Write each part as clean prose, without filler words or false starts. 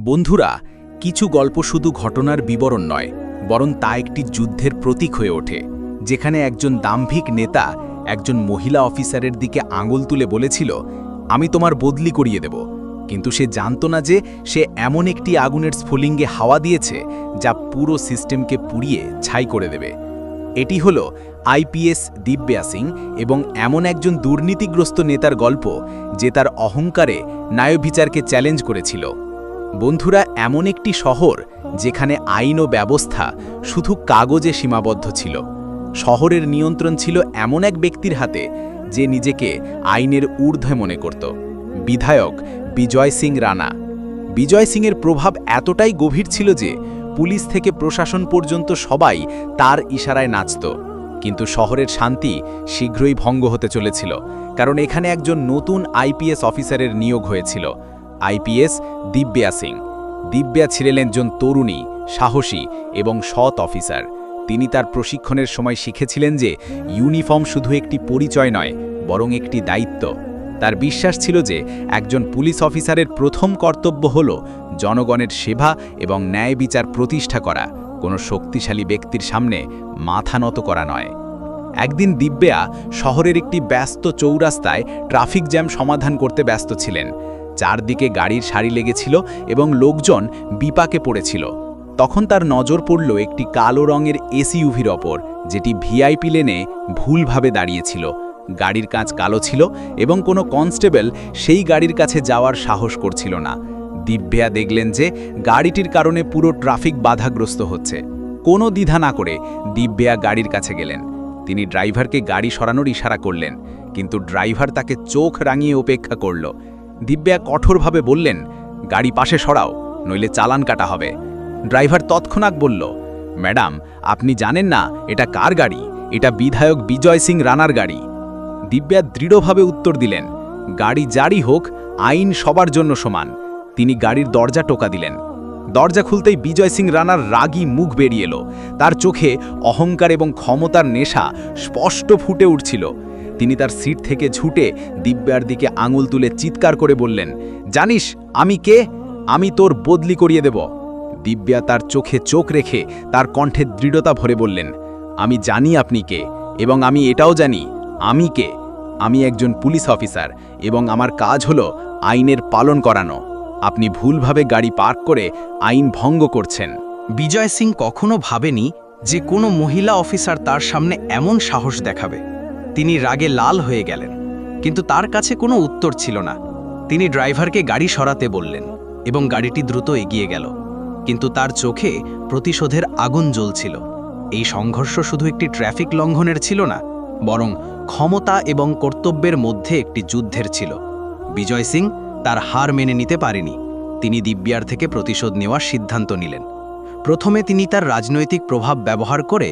বন্ধুরা, কিছু গল্প শুধু ঘটনার বিবরণ নয়, বরং তা একটি যুদ্ধের প্রতীক হয়ে ওঠে, যেখানে একজন দাম্ভিক নেতা একজন মহিলা অফিসারের দিকে আঙুল তুলে বলেছিল, আমি তোমার বদলি করিয়ে দেব। কিন্তু সে জানত না যে সে এমন একটি আগুনের স্ফুলিঙ্গে হাওয়া দিয়েছে যা পুরো সিস্টেমকে পুড়িয়ে ছাই করে দেবে। এটি হল আইপিএস দিব্যা সিং এবং এমন একজন দুর্নীতিগ্রস্ত নেতার গল্প যে তার অহংকারে ন্যায়বিচারকে চ্যালেঞ্জ করেছিল। বন্ধুরা, এমন একটি শহর যেখানে আইন ও ব্যবস্থা শুধু কাগজে সীমাবদ্ধ ছিল। শহরের নিয়ন্ত্রণ ছিল এমন এক ব্যক্তির হাতে যে নিজেকে আইনের ঊর্ধ্বে মনে করত, বিধায়ক বিজয় সিং রানা। বিজয় সিংয়ের প্রভাব এতটাই গভীর ছিল যে পুলিশ থেকে প্রশাসন পর্যন্ত সবাই তার ইশারায় নাচত। কিন্তু শহরের শান্তি শীঘ্রই ভঙ্গ হতে চলেছিল, কারণ এখানে একজন নতুন আইপিএস অফিসারের নিয়োগ হয়েছিল, আইপিএস দিব্যা সিং। দিব্যা ছিলেন একজন তরুণী, সাহসী এবং সৎ অফিসার। তিনি তার প্রশিক্ষণের সময় শিখেছিলেন যে ইউনিফর্ম শুধু একটি পরিচয় নয়, বরং একটি দায়িত্ব। তার বিশ্বাস ছিল যে একজন পুলিশ অফিসারের প্রথম কর্তব্য হল জনগণের সেবা এবং ন্যায় বিচার প্রতিষ্ঠা করা, কোনো শক্তিশালী ব্যক্তির সামনে মাথা নত করা নয়। একদিন দিব্যা শহরের একটি ব্যস্ত চৌরাস্তায় ট্রাফিক জ্যাম সমাধান করতে ব্যস্ত ছিলেন। চারদিকে গাড়ির সারি লেগেছিল এবং লোকজন বিপাকে পড়েছিল। তখন তার নজর পড়ল একটি কালো রঙের এসইউভির ওপর, যেটি ভিআইপি লেনে ভুলভাবে দাঁড়িয়েছিল। গাড়ির কাঁচ কালো ছিল এবং কোনো কনস্টেবল সেই গাড়ির কাছে যাওয়ার সাহস করছিল না। দিব্যা দেখলেন যে গাড়িটির কারণে পুরো ট্রাফিক বাধাগ্রস্ত হচ্ছে। কোনো দ্বিধা না করে দিব্যা গাড়ির কাছে গেলেন। তিনি ড্রাইভারকে গাড়ি সরানোর ইশারা করলেন, কিন্তু ড্রাইভার তাকে চোখ রাঙিয়ে উপেক্ষা করল। দিব্যা কঠোরভাবে বললেন, গাড়ি পাশে সরাও, নইলে চালান কাটা হবে। ড্রাইভার তৎক্ষণাৎ বলল, ম্যাডাম, আপনি জানেন না এটা কার গাড়ি? এটা বিধায়ক বিজয় সিং রানার গাড়ি। দিব্যা দৃঢ়ভাবে উত্তর দিলেন, গাড়ি যারই হোক, আইন সবার জন্য সমান। তিনি গাড়ির দরজা টোকা দিলেন। দরজা খুলতেই বিজয় সিং রানার রাগী মুখ বেরিয়ে এলো। তার চোখে অহংকার এবং ক্ষমতার নেশা স্পষ্ট ফুটে উঠছিল। তিনি তার সিট থেকে ছুটে দিব্যার দিকে আঙুল তুলে চিৎকার করে বললেন, জানিস আমি কে? আমি তোর বদলি করিয়ে দেব। দিব্যা তার চোখে চোখ রেখে তার কণ্ঠে দৃঢ়তা ভরে বললেন, আমি জানি আপনি কে, এবং আমি এটাও জানি আমি কে। আমি একজন পুলিশ অফিসার এবং আমার কাজ হলো আইনের পালন করানো। আপনি ভুলভাবে গাড়ি পার্ক করে আইন ভঙ্গ করছেন। বিজয় সিং কখনো ভাবেনি যে কোনো মহিলা অফিসার তার সামনে এমন সাহস দেখাবে। তিনি রাগে লাল হয়ে গেলেন, কিন্তু তার কাছে কোনো উত্তর ছিল না। তিনি ড্রাইভারকে গাড়ি সরাতে বললেন এবং গাড়িটি দ্রুত এগিয়ে গেল, কিন্তু তার চোখে প্রতিশোধের আগুন জ্বলছিল। এই সংঘর্ষ শুধু একটি ট্রাফিক লঙ্ঘনের ছিল না, বরং ক্ষমতা এবং কর্তব্যের মধ্যে একটি যুদ্ধের ছিল। বিজয় সিং তার হার মেনে নিতে পারেনি। তিনি দিব্যার থেকে প্রতিশোধ নেওয়ার সিদ্ধান্ত নিলেন। প্রথমে তিনি তার রাজনৈতিক প্রভাব ব্যবহার করে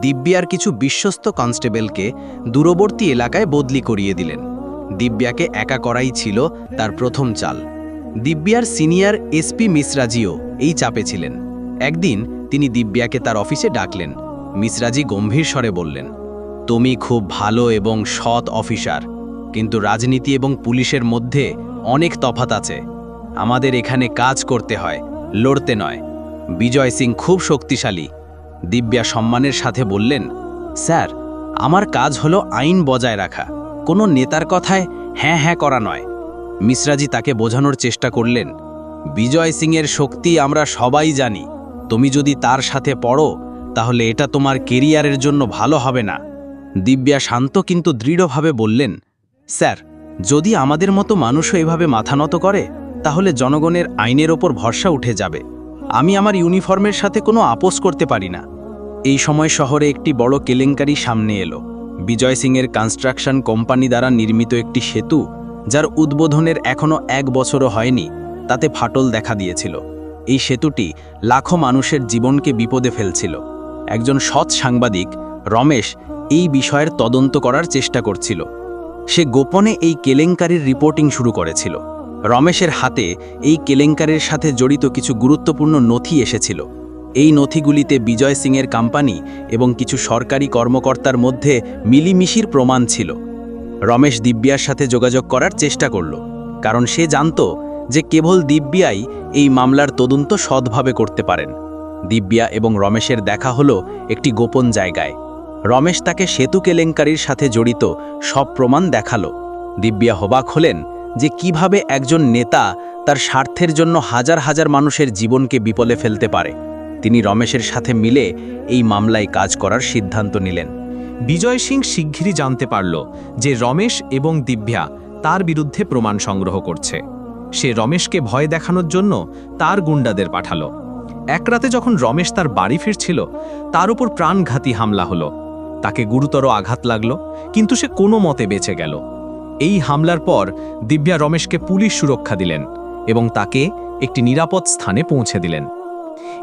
দিব্যার কিছু বিশ্বস্ত কনস্টেবলকে দূরবর্তী এলাকায় বদলি করিয়ে দিলেন। দিব্যাকে একা করাই ছিল তার প্রথম চাল। দিব্যার সিনিয়র এসপি মিশ্রাজিও এই চাপে ছিলেন। একদিন তিনি দিব্যাকে তার অফিসে ডাকলেন। মিশ্রাজি গম্ভীর স্বরে বললেন, তুমি খুব ভালো এবং সৎ অফিসার, কিন্তু রাজনীতি এবং পুলিশের মধ্যে অনেক তফাৎ আছে। আমাদের এখানে কাজ করতে হয়, লড়তে নয়। বিজয় সিং খুব শক্তিশালী। দিব্যা সম্মানের সাথে বললেন, স্যার, আমার কাজ হলো আইন বজায় রাখা, কোনো নেতার কথায় হ্যাঁ হ্যাঁ করা নয়। মিশ্রাজি তাকে বোঝানোর চেষ্টা করলেন, বিজয় সিংয়ের শক্তি আমরা সবাই জানি। তুমি যদি তার সাথে পড়ো তাহলে এটা তোমার কেরিয়ারের জন্য ভালো হবে না। দিব্যা শান্ত কিন্তু দৃঢ়ভাবে বললেন, স্যার, যদি আমাদের মতো মানুষও এভাবে মাথা নত করে তাহলে জনগণের আইনের ওপর ভরসা উঠে যাবে। আমি আমার ইউনিফর্মের সাথে কোনো আপোস করতে পারি না। এই সময় শহরে একটি বড় কেলেঙ্কারি সামনে এলো। বিজয় সিংয়ের কনস্ট্রাকশন কোম্পানি দ্বারা নির্মিত একটি সেতু, যার উদ্বোধনের এখনও 1 বছরও হয়নি, তাতে ফাটল দেখা দিয়েছিল। এই সেতুটি লাখো মানুষের জীবনকে বিপদে ফেলছিল। একজন সৎ সাংবাদিক রমেশ এই বিষয়ের তদন্ত করার চেষ্টা করছিল। সে গোপনে এই কেলেঙ্কারির রিপোর্টিং শুরু করেছিল। রমেশের হাতে এই কেলেঙ্কারির সাথে জড়িত কিছু গুরুত্বপূর্ণ নথি এসেছিল। এই নথিগুলিতে বিজয় সিংয়ের কোম্পানি এবং কিছু সরকারি কর্মকর্তার মধ্যে মিলিমিশির প্রমাণ ছিল। রমেশ দিব্যার সাথে যোগাযোগ করার চেষ্টা করল, কারণ সে জানত যে কেবল দিব্যাই এই মামলার তদন্ত সৎভাবে করতে পারেন। দিব্যা এবং রমেশের দেখা হলো একটি গোপন জায়গায়। রমেশ তাকে সেতু কেলেঙ্কারির সাথে জড়িত সব প্রমাণ দেখালো। দিব্যা হবাক হলেন যে কিভাবে একজন নেতা তার স্বার্থের জন্য হাজার হাজার মানুষের জীবনকে বিপদে ফেলতে পারে। তিনি রমেশের সাথে মিলে এই মামলায় কাজ করার সিদ্ধান্ত নিলেন। বিজয় সিং শিগগিরই জানতে পারল যে রমেশ এবং দিব্যা তার বিরুদ্ধে প্রমাণ সংগ্রহ করছে। সে রমেশকে ভয় দেখানোর জন্য তার গুন্ডাদের পাঠালো। এক রাতে যখন রমেশ তার বাড়ি ফিরছিল, তার উপর প্রাণঘাতী হামলা হলো। তাকে গুরুতর আঘাত লাগলো, কিন্তু সে কোনো মতে বেঁচে গেল। এই হামলার পর দিব্যা রমেশকে পুলিশ সুরক্ষা দিলেন এবং তাকে একটি নিরাপদ স্থানে পৌঁছে দিলেন।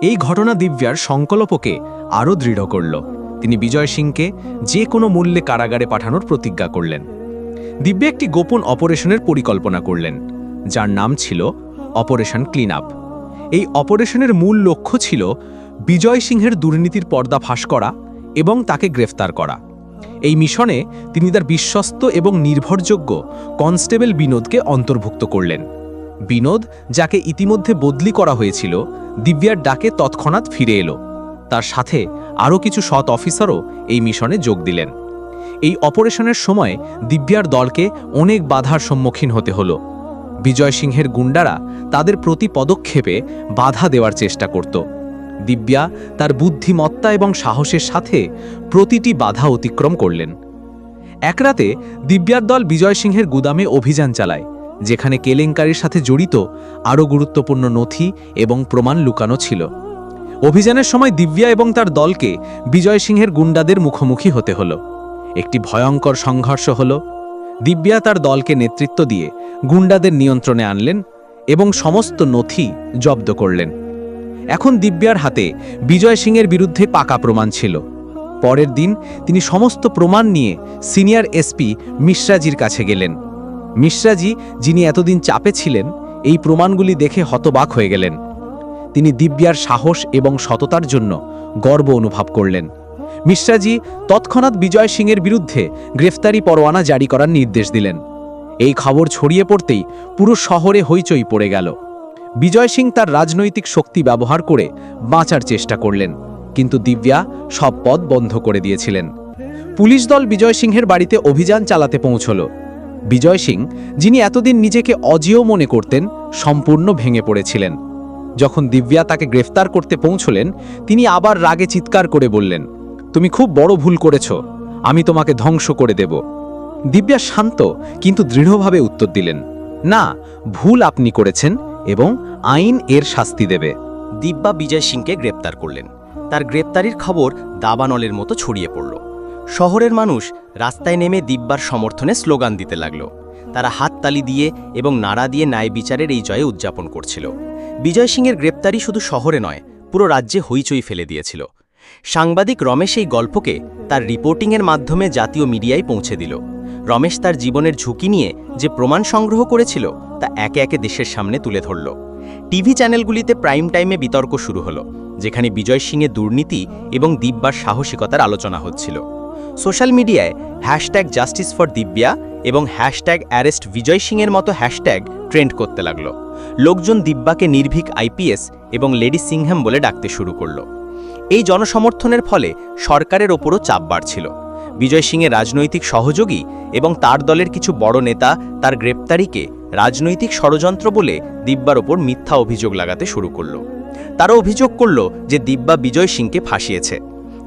এই ঘটনা দিব্যার সংকল্পকে আরও দৃঢ় করল। তিনি বিজয় সিংকে যে কোনো মূল্যে কারাগারে পাঠানোর প্রতিজ্ঞা করলেন। দিব্যা একটি গোপন অপারেশনের পরিকল্পনা করলেন, যার নাম ছিল অপারেশন ক্লিন আপ। এই অপারেশনের মূল লক্ষ্য ছিল বিজয় সিংহের দুর্নীতির পর্দা ফাঁস করা এবং তাকে গ্রেফতার করা। এই মিশনে তিনি তার বিশ্বস্ত এবং নির্ভরযোগ্য কনস্টেবল বিনোদকে অন্তর্ভুক্ত করলেন। বিনোদ, যাকে ইতিমধ্যে বদলি করা হয়েছিল, দিব্যার ডাকে তৎক্ষণাৎ ফিরে এলো। তার সাথে আরও কিছু সৎ অফিসারও এই মিশনে যোগ দিলেন। এই অপারেশনের সময় দিব্যার দলকে অনেক বাধার সম্মুখীন হতে হলো। বিজয় সিংহের গুন্ডারা তাদের প্রতি পদক্ষেপে বাধা দেওয়ার চেষ্টা করত। দিব্যা তার বুদ্ধিমত্তা এবং সাহসের সাথে প্রতিটি বাধা অতিক্রম করলেন। এক রাতে দিব্যার দল বিজয় সিংহের গুদামে অভিযান চালায়, যেখানে কেলেঙ্কারির সাথে জড়িত আরও গুরুত্বপূর্ণ নথি এবং প্রমাণ লুকানো ছিল। অভিযানের সময় দিব্যা এবং তার দলকে বিজয় সিংহের গুন্ডাদের মুখোমুখি হতে হলো। একটি ভয়ঙ্কর সংঘর্ষ হলো। দিব্যা তার দলকে নেতৃত্ব দিয়ে গুন্ডাদের নিয়ন্ত্রণে আনলেন এবং সমস্ত নথি জব্দ করলেন। এখন দিব্যার হাতে বিজয় সিংয়ের বিরুদ্ধে পাকা প্রমাণ ছিল। পরের দিন তিনি সমস্ত প্রমাণ নিয়ে সিনিয়র এসপি মিশ্রাজির কাছে গেলেন। মিশ্রাজি, যিনি এতদিন চাপে ছিলেন, এই প্রমাণগুলি দেখে হতবাক হয়ে গেলেন। তিনি দিব্যার সাহস এবং সততার জন্য গর্ব অনুভব করলেন। মিশ্রাজি তৎক্ষণাৎ বিজয় সিংয়ের বিরুদ্ধে গ্রেফতারি পরোয়ানা জারি করার নির্দেশ দিলেন। এই খবর ছড়িয়ে পড়তেই পুরো শহরে হইচই পড়ে গেল। বিজয় সিং তার রাজনৈতিক শক্তি ব্যবহার করে বাঁচার চেষ্টা করলেন, কিন্তু দিব্যা সব পথ বন্ধ করে দিয়েছিলেন। পুলিশ দল বিজয় সিংহের বাড়িতে অভিযান চালাতে পৌঁছল। বিজয় সিং, যিনি এতদিন নিজেকে অজেয় মনে করতেন, সম্পূর্ণ ভেঙে পড়েছিলেন। যখন দিব্যা তাকে গ্রেফতার করতে পৌঁছলেন, তিনি আবার রাগে চিৎকার করে বললেন, তুমি খুব বড় ভুল করেছ, আমি তোমাকে ধ্বংস করে দেব। দিব্যা শান্ত কিন্তু দৃঢ়ভাবে উত্তর দিলেন, না, ভুল আপনি করেছেন এবং আইন এর শাস্তি দেবে। দিব্যা বিজয় সিংকে গ্রেপ্তার করলেন। তার গ্রেপ্তারির খবর দাবানলের মতো ছড়িয়ে পড়ল। শহরের মানুষ রাস্তায় নেমে দিব্যার সমর্থনে স্লোগান দিতে লাগল। তারা হাততালি দিয়ে এবং নাড়া দিয়ে ন্যায় বিচারের এই জয়ে উদযাপন করছিল। বিজয় সিংয়ের গ্রেপ্তারি শুধু শহরে নয়, পুরো রাজ্যে হইচই ফেলে দিয়েছিল। সাংবাদিক রমেশ এই গল্পকে তার রিপোর্টিংয়ের মাধ্যমে জাতীয় মিডিয়ায় পৌঁছে দিল। রমেশ তার জীবনের ঝুঁকি নিয়ে যে প্রমাণ সংগ্রহ করেছিল তা একে একে দেশের সামনে তুলে ধরল। টিভি চ্যানেলগুলিতে প্রাইম টাইমে বিতর্ক শুরু হলো, যেখানে বিজয় সিংয়ের দুর্নীতি এবং দিব্যার সাহসিকতার আলোচনা হচ্ছিল। সোশ্যাল মিডিয়ায় #জাস্টিস ফর দিব্যা এবং #অ্যারেস্ট বিজয় সিংয়ের মতো হ্যাশট্যাগ ট্রেন্ড করতে লাগলো। লোকজন দিব্যাকে নির্ভীক আইপিএস এবং লেডি সিংহাম বলে ডাকতে শুরু করল। এই জনসমর্থনের ফলে সরকারের ওপরও চাপ বাড়ছিল। বিজয় সিংয়ের রাজনৈতিক সহযোগী এবং তার দলের কিছু বড় নেতা তার গ্রেপ্তারিকে রাজনৈতিক ষড়যন্ত্র বলে দিব্যার ওপর মিথ্যা অভিযোগ লাগাতে শুরু করল। তারা অভিযোগ করল যে দিব্যা বিজয় সিংকে ফাঁসিয়েছে,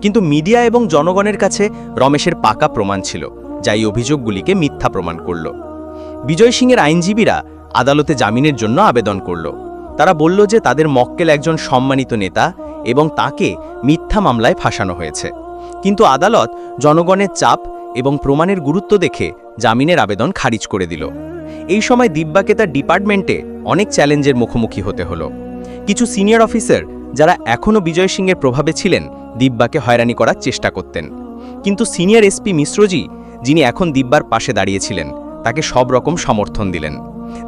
কিন্তু মিডিয়া এবং জনগণের কাছে রমেশের পাকা প্রমাণ ছিল, যা এই অভিযোগগুলিকে মিথ্যা প্রমাণ করল। বিজয় সিংয়ের আইনজীবীরা আদালতে জামিনের জন্য আবেদন করল। তারা বলল যে তাদের মক্কেল একজন সম্মানিত নেতা এবং তাকে মিথ্যা মামলায় ফাঁসানো হয়েছে, কিন্তু আদালত জনগণের চাপ এবং প্রমাণের গুরুত্ব দেখে জামিনের আবেদন খারিজ করে দিল। এই সময় দিব্যাকে তার ডিপার্টমেন্টে অনেক চ্যালেঞ্জের মুখোমুখি হতে হলো। কিছু সিনিয়র অফিসার, যারা এখনও বিজয় সিংয়ের প্রভাবে ছিলেন, দিব্যাকে হয়রানি করার চেষ্টা করতেন, কিন্তু সিনিয়র এসপি মিশ্রজি, যিনি এখন দিব্যার পাশে দাঁড়িয়েছিলেন, তাকে সব রকম সমর্থন দিলেন।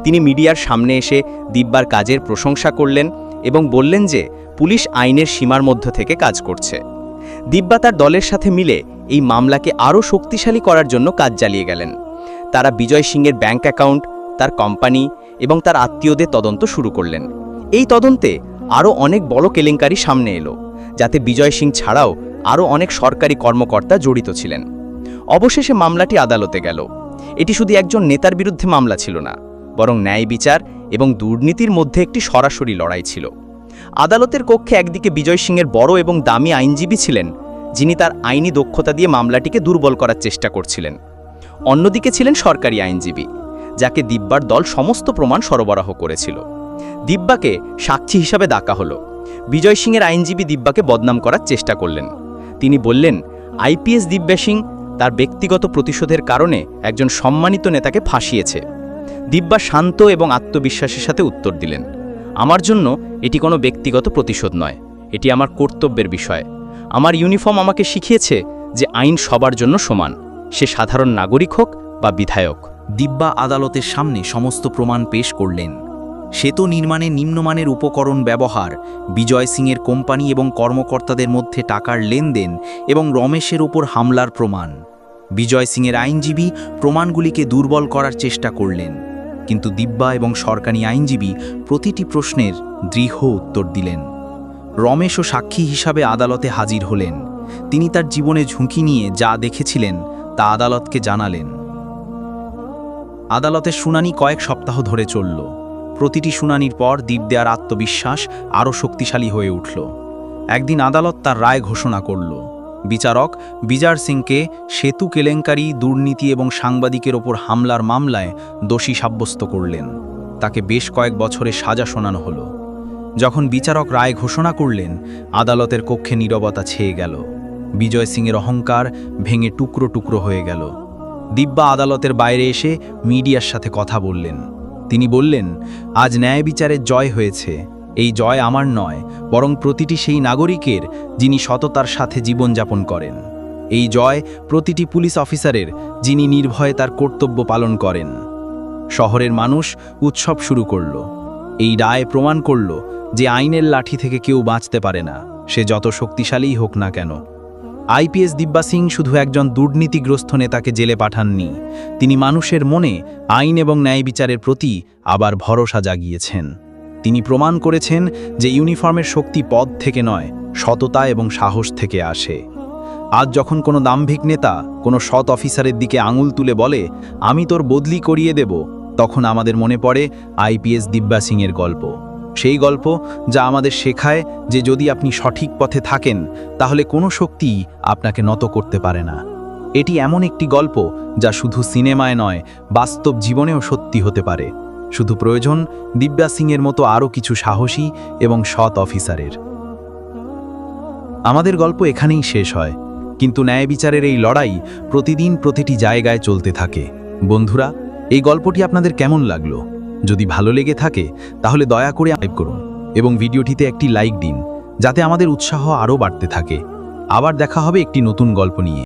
তিনি মিডিয়ার সামনে এসে দিব্যার কাজের প্রশংসা করলেন এবং বললেন যে পুলিশ আইনের সীমার মধ্য থেকে কাজ করছে। দিব্যা তার দলের সাথে মিলে এই মামলাকে আরও শক্তিশালী করার জন্য কাজ চালিয়ে গেলেন। তারা বিজয় সিংয়ের ব্যাংক অ্যাকাউন্ট, তার কোম্পানি এবং তার আত্মীয়দের তদন্ত শুরু করলেন। এই তদন্তে আরও অনেক বড় কেলেঙ্কারি সামনে এলো, যাতে বিজয় সিং ছাড়াও আরও অনেক সরকারি কর্মকর্তা জড়িত ছিলেন। অবশেষে মামলাটি আদালতে গেল। এটি শুধু একজন নেতার বিরুদ্ধে মামলা ছিল না, বরং ন্যায় বিচার এবং দুর্নীতির মধ্যে একটি সরাসরি লড়াই ছিল। আদালতের কক্ষে একদিকে বিজয় সিংয়ের বড় এবং দামি আইনজীবী ছিলেন, যিনি তার আইনি দক্ষতা দিয়ে মামলাটিকে দুর্বল করার চেষ্টা করছিলেন। অন্যদিকে ছিলেন সরকারি আইনজীবী, যাকে দিব্যার দল সমস্ত প্রমাণ সরবরাহ করেছিল। দিব্যাকে সাক্ষী হিসাবে ডাকা হলো। বিজয় সিংয়ের আইনজীবী দিব্যাকে বদনাম করার চেষ্টা করলেন। তিনি বললেন, আইপিএস দিব্যা সিং তার ব্যক্তিগত প্রতিশোধের কারণে একজন সম্মানিত নেতাকে ফাঁসিয়েছে। দিব্যা শান্ত এবং আত্মবিশ্বাসের সাথে উত্তর দিলেন, আমার জন্য এটি কোনো ব্যক্তিগত প্রতিশোধ নয়, এটি আমার কর্তব্যের বিষয়। আমার ইউনিফর্ম আমাকে শিখিয়েছে যে আইন সবার জন্য সমান, সে সাধারণ নাগরিক হোক বা বিধায়ক। দিব্যা আদালতের সামনে সমস্ত প্রমাণ পেশ করলেন। সেতু নির্মাণে নিম্নমানের উপকরণ ব্যবহার, বিজয় সিংয়ের কোম্পানি এবং কর্মকর্তাদের মধ্যে টাকার লেনদেন এবং রমেশের ওপর হামলার প্রমাণ। বিজয় সিংয়ের আইনজীবী প্রমাণগুলিকে দুর্বল করার চেষ্টা করলেন, কিন্তু দিব্যা এবং সরকারি আইনজীবী প্রতিটি প্রশ্নের দৃঢ় উত্তর দিলেন। রমেশও সাক্ষী হিসাবে আদালতে হাজির হলেন। তিনি তার জীবনে ঝুঁকি নিয়ে যা দেখেছিলেন তা আদালতকে জানালেন। আদালতের শুনানি কয়েক সপ্তাহ ধরে চলল। প্রতিটি শুনানির পর দিব্যার আত্মবিশ্বাস আরও শক্তিশালী হয়ে উঠল। একদিন আদালত তার রায় ঘোষণা করল। বিচারক বিজয় সিংকে সেতু কেলেঙ্কারি, দুর্নীতি এবং সাংবাদিকের ওপর হামলার মামলায় দোষী সাব্যস্ত করলেন। তাকে বেশ কয়েক বছরের সাজা শোনানো হলো। যখন বিচারক রায় ঘোষণা করলেন, আদালতের কক্ষে নীরবতা ছেয়ে গেল। বিজয় সিংয়ের অহংকার ভেঙে টুকরো টুকরো হয়ে গেল। দিব্যা আদালতের বাইরে এসে মিডিয়ার সাথে কথা বললেন। তিনি বললেন, আজ ন্যায় বিচারের জয় হয়েছে। এই জয় আমার নয়, বরং প্রতিটি সেই নাগরিকের যিনি সততার সাথে জীবনযাপন করেন। এই জয় প্রতিটি পুলিশ অফিসারের, যিনি নির্ভয়ে তার কর্তব্য পালন করেন। শহরের মানুষ উৎসব শুরু করল। এই রায় প্রমাণ করল যে আইনের লাঠি থেকে কেউ বাঁচতে পারে না, সে যত শক্তিশালীই হোক না কেন। আইপিএস দিব্যা সিং শুধু একজন দুর্নীতিগ্রস্ত নেতাকে জেলে পাঠাননি, তিনি মানুষের মনে আইন এবং ন্যায় বিচারের প্রতি আবার ভরসা জাগিয়েছেন। তিনি প্রমাণ করেছেন যে ইউনিফর্মের শক্তি পদ থেকে নয়, সততা এবং সাহস থেকে আসে। আজ যখন কোনো দাম্ভিক নেতা কোনো সৎ অফিসারের দিকে আঙুল তুলে বলে, আমি তোর বদলি করিয়ে দেব, তখন আমাদের মনে পড়ে আইপিএস দিব্যা সিংয়ের গল্প। সেই গল্প যা আমাদের শেখায় যে যদি আপনি সঠিক পথে থাকেন, তাহলে কোনো শক্তিই আপনাকে নত করতে পারে না। এটি এমন একটি গল্প যা শুধু সিনেমায় নয়, বাস্তব জীবনেও সত্যি হতে পারে। শুধু প্রয়োজন দিব্যা সিংয়ের মতো আরও কিছু সাহসী এবং সৎ অফিসারের। আমাদের গল্প এখানেই শেষ হয়, কিন্তু ন্যায় বিচারের এই লড়াই প্রতিদিন প্রতিটি জায়গায় চলতে থাকে। বন্ধুরা, এই গল্পটি আপনাদের কেমন লাগলো? যদি ভালো লেগে থাকে তাহলে দয়া করে সাবস্ক্রাইব করুন এবং ভিডিওটিতে একটি লাইক দিন, যাতে আমাদের উৎসাহ আরও বাড়তে থাকে। আবার দেখা হবে একটি নতুন গল্প নিয়ে।